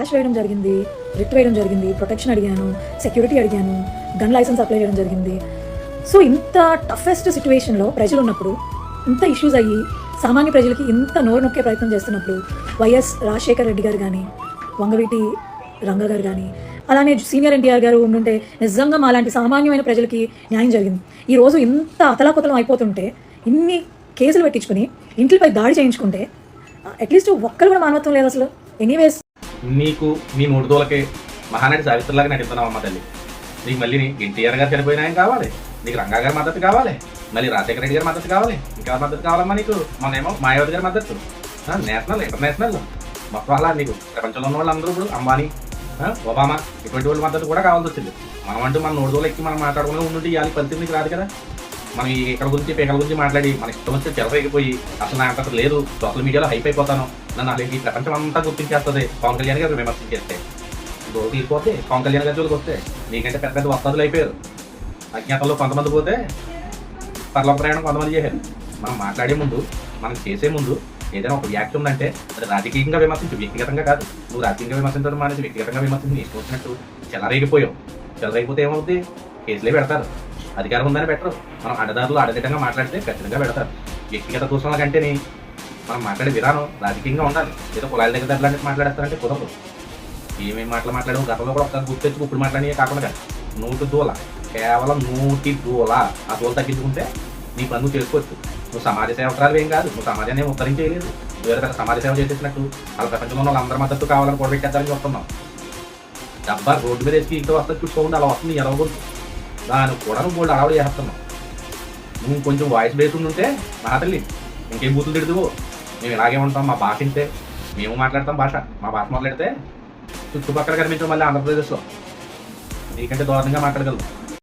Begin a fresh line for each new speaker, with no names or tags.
Cash వేయడం జరిగింది, writ వేయడం జరిగింది, ప్రొటెక్షన్ అడిగాను, సెక్యూరిటీ అడిగాను, గన్ లైసెన్స్ అప్లై చేయడం జరిగింది. సో ఇంత టఫెస్ట్ సిచ్యువేషన్లో ప్రజలు ఉన్నప్పుడు, ఇంత ఇష్యూస్ అయ్యి సామాన్య ప్రజలకి ఇంత నోరు నొక్కే ప్రయత్నం చేస్తున్నప్పుడు వైఎస్ రాజశేఖర్ రెడ్డి గారు కానీ, వంగవీటి రంగ గారు కానీ, అలానే సీనియర్ ఎన్టీఆర్ గారు ఉండుంటే నిజంగా మా లాంటి సామాన్యమైన ప్రజలకి న్యాయం జరిగింది. ఈరోజు ఇంత అతలాకుతలం అయిపోతుంటే ఇన్ని కేసులు పెట్టించుకుని ఇంట్లపై దాడి చేయించుకుంటే అట్లీస్ట్ ఒక్కరు కూడా మానవత్వం లేదు అసలు. ఎనీవేస్,
నీకు నీ మూడు దోలకే మహానటి సావిత్రిలాగా నటిస్తున్నావు అమ్మ తల్లి. నీకు మళ్ళీ ఎన్టీఆర్ గారు చనిపోయిన ఆయన కావాలి, నీకు రంగా గారి మద్దతు కావాలి, మళ్ళీ రాజశేఖర రెడ్డి గారి మద్దతు కావాలి, ఇంకా మద్దతు కావాలమ్మా నీకు. మనేమో మాయావతి గారి మద్దతు, నేషనల్ ఇంటర్నేషనల్ మొత్తం అలా నీకు ప్రపంచంలో ఉన్న వాళ్ళందరూ ఇప్పుడు అంబానీ, ఒబామా ఇటువంటి వాళ్ళ మద్దతు కూడా కావాల్సి వచ్చింది. మనం అంటూ మన నోడు దోలు ఎక్కి మనం మాట్లాడుకునే ఉండి ఇవాళ పరిస్థితి నీకు రాదు కదా. మనం ఇక్కడ గురించి పీకల గురించి మాట్లాడి మన ఇష్టం వచ్చి చెలరేగిపోయి అసలు నా అంత లేదు, సోషల్ మీడియాలో హైప్ అయిపోతాను, నన్ను అలాంటి ఈ ప్రపంచం అంతా గుర్తించేస్తుంది పవన్ కళ్యాణ్ గారు విమర్శించేస్తే. దోలు తీసుకొస్తే పవన్ కళ్యాణ్ గారి జోలికి వస్తే నీకంటే పెద్ద పెద్ద వస్తాదులు అయిపోయారు. అజ్ఞాతంలో కొంతమంది పోతే పర్లోక ప్రయాణం కొంతమంది చేశారు. మనం మాట్లాడే ముందు, మనం చేసే ముందు ఏదైనా ఒక వ్యాఖ్య ఉందంటే అది రాజకీయంగా విమర్శించు, వ్యక్తిగతంగా కాదు. నువ్వు రాజకీయంగా విమర్శించడం మానేసి వ్యక్తిగతంగా విమర్శించి నీకు వచ్చినట్టు చెలరేగిపోయావు. చెలరేగిపోతే ఏమవుతుంది? కేసులే పెడతారు. అధికారం ఉందని పెట్టరు. మనం అడ్డదారులు అడ్డదిట్టంగా మాట్లాడితే ఖచ్చితంగా పెడతారు. వ్యక్తిగత దూషణల కంటేనే మనం మాట్లాడే విధానం రాజకీయంగా ఉండాలి. ఏదో కులాల దగ్గర దెబ్బలాంటి మాట్లాడేస్తారంటే కుదరదు. ఏమేమి మాట్లాడము గతంలో కూడా ఒకసారి గుర్తు తెచ్చి ఇప్పుడు మాట్లాడినే కాకుండా 100 దూల, కేవలం 100 దూల. ఆ దూల తగ్గించుకుంటే నీ పనులు చేసుకోవచ్చు. నువ్వు సమాజ సేవకురాలు ఏం కాదు, నువ్వు సమాజాన్ని ఉత్తరించేయలేదు. నువ్వు వేరే పెద్ద సమాజ సేవ చేసేసినట్టు వాళ్ళ ప్రపంచంలో వాళ్ళందరి మద్దతు కావాలని కూడబెట్టేద్దామని చెప్తున్నావు. డబ్బా రోడ్డు మీద వేసి ఇంట్లో వస్తుంది చూసుకోకుండా అలా వస్తుంది ఎరవకూడదు. దాన్ని కూడా నువ్వు బోల్డ్ అలవాటు చేస్తున్నావు. నువ్వు కొంచెం వాయిస్ బేస్ ఉంటే నా తల్లి ఇంకేం బూతులు తిడుతువు. మేము ఇలాగే ఉంటాం, మా భాష ఇంతే, మేము మాట్లాడతాం భాష. మా భాష మొదలెడితే చుట్టుపక్కల కనిపించాం మళ్ళీ ఆంధ్రప్రదేశ్లో నీకంటే దారుణంగా మాట్లాడగలరు.